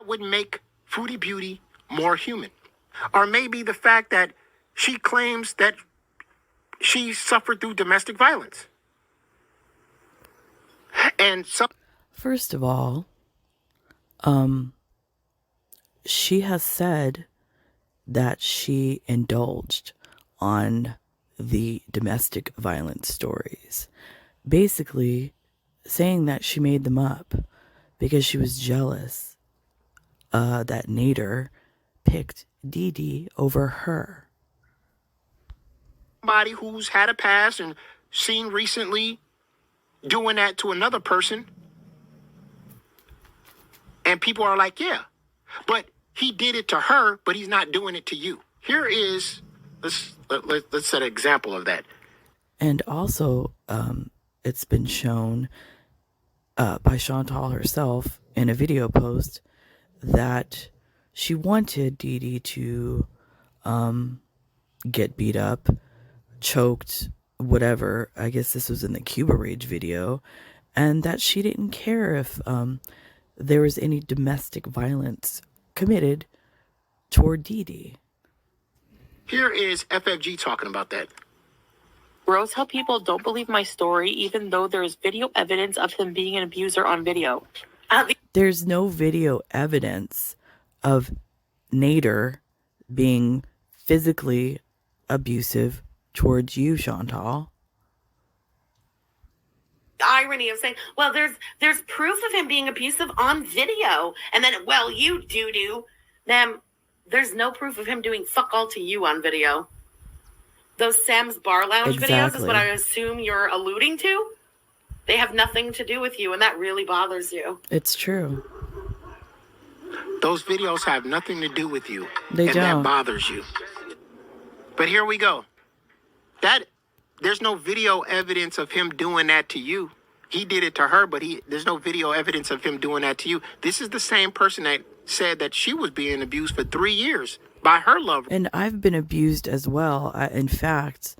would make Foodie Beauty more human. Or maybe the fact that she claims that she suffered through domestic violence. And some. First of all, she has said that she indulged on the domestic violence stories, basically saying that she made them up because she was jealous that Nader picked Dee Dee over her. Somebody who's had a past and seen recently doing that to another person, and people are like, yeah, but he did it to her, but he's not doing it to you. Here is, let's set an example of that. And also, it's been shown by Chantal herself in a video post that she wanted Dee Dee to get beat up, choked, whatever. I guess this was in the Cuba Rage video, and that she didn't care if there was any domestic violence committed toward Dee Dee. Here is FFG talking about that. Bro, tell people don't believe my story, even though there's video evidence of him being an abuser on video. There's no video evidence of Nader being physically abusive towards you, Chantal. The irony of saying, well, there's proof of him being abusive on video, and then, well, you do. Then there's no proof of him doing fuck all to you on video. Those Sam's Bar Lounge videos is what I assume you're alluding to. They have nothing to do with you, and that really bothers you. It's true. Those videos have nothing to do with you. They and don't. That bothers you. But here we go. There's no video evidence of him doing that to you. He did it to her, but there's no video evidence of him doing that to you. This is the same person that said that she was being abused for 3 years by her lover. And I've been abused as well. In fact,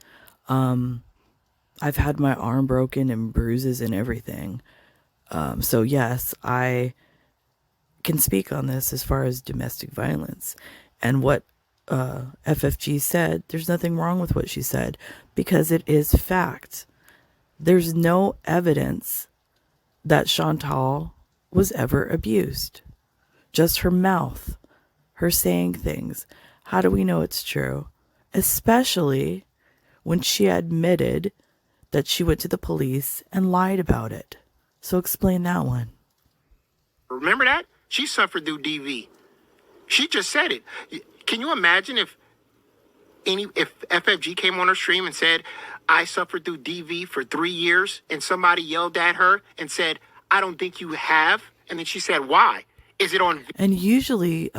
I've had my arm broken and bruises and everything. So yes, I can speak on this as far as domestic violence. And what FFG said, there's nothing wrong with what she said because it is fact. There's no evidence that Chantal was ever abused. Just her mouth, her saying things. How do we know it's true? Especially when she admitted that she went to the police and lied about it. So explain that one. Remember that? She suffered through DV. She just said it. Can you imagine if FFG came on her stream and said, I suffered through DV for 3 years, and somebody yelled at her and said, I don't think you have. And then she said, why? Is it on? And usually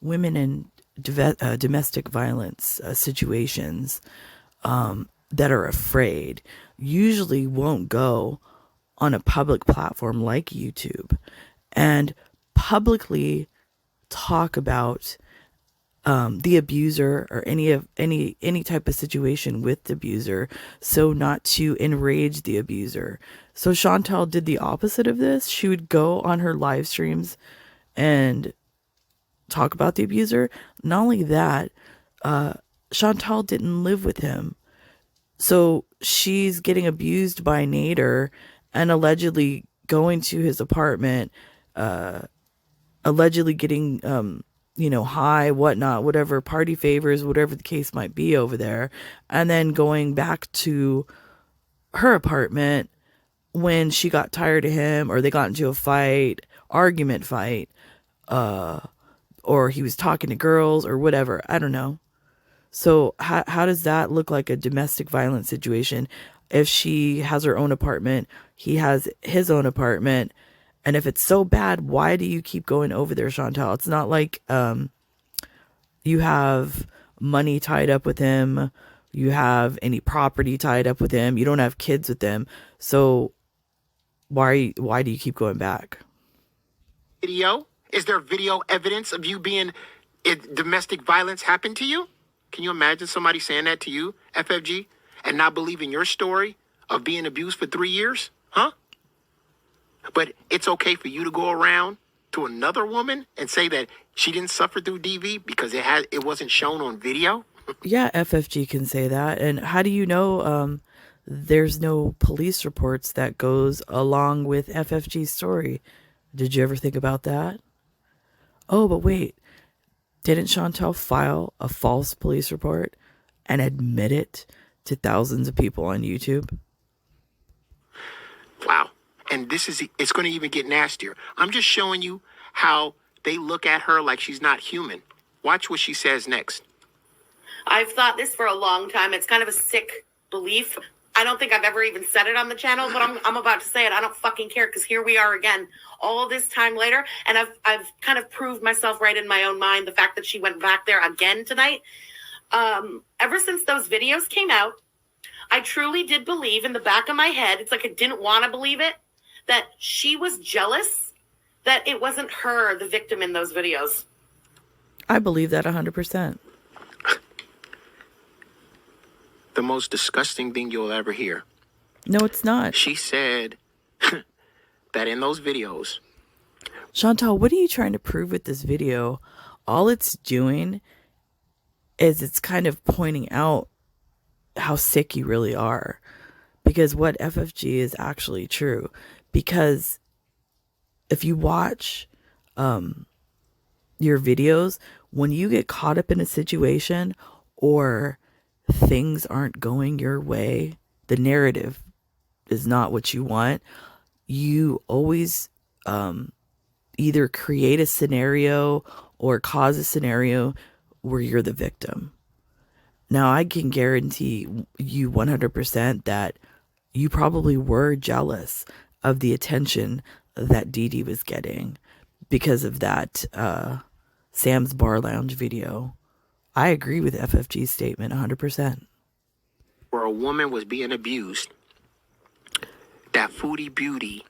women in domestic violence situations that are afraid usually won't go on a public platform like YouTube and publicly talk about the abuser or any type of situation with the abuser, so not to enrage the abuser. So Chantal did the opposite of this. She would go on her live streams and talk about the abuser. Not only that, Chantal didn't live with him. So she's getting abused by Nader and allegedly going to his apartment, allegedly getting, high, whatnot, whatever, party favors, whatever the case might be over there. And then going back to her apartment when she got tired of him or they got into a argument fight, or he was talking to girls or whatever. I don't know. So how does that look like a domestic violence situation? If she has her own apartment, he has his own apartment, and if it's so bad, why do you keep going over there, Chantal? It's not like you have money tied up with him, you have any property tied up with him, you don't have kids with him. So why do you keep going back? Video? Is there video evidence of you being domestic violence happened to you? Can you imagine somebody saying that to you, FFG, and not believing your story of being abused for 3 years? Huh? But it's okay for you to go around to another woman and say that she didn't suffer through DV because it wasn't shown on video? Yeah, FFG can say that. And how do you know there's no police reports that goes along with FFG's story? Did you ever think about that? Oh, but wait. Didn't Chantal file a false police report and admit it to thousands of people on YouTube? Wow. And it's going to even get nastier. I'm just showing you how they look at her like she's not human. Watch what she says next. I've thought this for a long time. It's kind of a sick belief. I don't think I've ever even said it on the channel, but I'm about to say it. I don't fucking care because here we are again, all this time later, and I've kind of proved myself right in my own mind. The fact that she went back there again tonight. Ever since those videos came out, I truly did believe in the back of my head. It's like I didn't want to believe it, that she was jealous that it wasn't her, the victim in those videos. I believe that 100%. The most disgusting thing you'll ever hear. No, it's not. She said that in those videos. Chantal, what are you trying to prove with this video? All it's doing is it's kind of pointing out how sick you really are. Because what FFG is actually true. Because if you watch your videos, when you get caught up in a situation or things aren't going your way, the narrative is not what you want, you always either create a scenario or cause a scenario where you're the victim. Now, I can guarantee you 100% that you probably were jealous of the attention that Dee Dee was getting because of that Sam's Bar Lounge video. I agree with FFG's statement 100%. Where a woman was being abused, that Foodie beauty.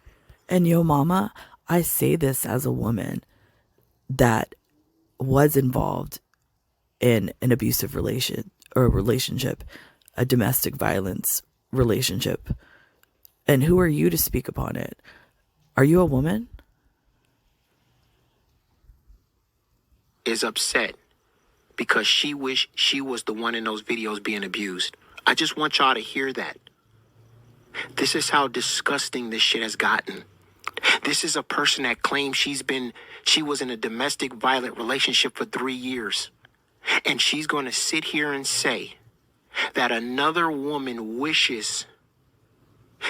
And yo, mama, I say this as a woman that was involved in an abusive relationship, a domestic violence relationship. And who are you to speak upon it? Are you a woman? Is upset because she wished she was the one in those videos being abused. I just want y'all to hear that. This is how disgusting this shit has gotten. This is a person that claims she was in a domestic violent relationship for 3 years. And she's going to sit here and say that another woman wishes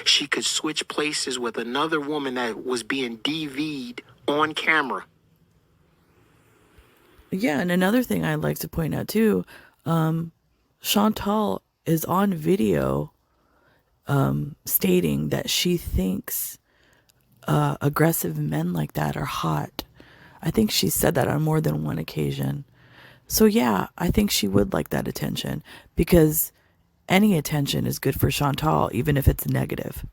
she could switch places with another woman that was being DV'd on camera. Yeah, and another thing I'd like to point out too, Chantal is on video stating that she thinks aggressive men like that are hot. I think she said that on more than one occasion. So yeah, I think she would like that attention because any attention is good for Chantal, even if it's negative.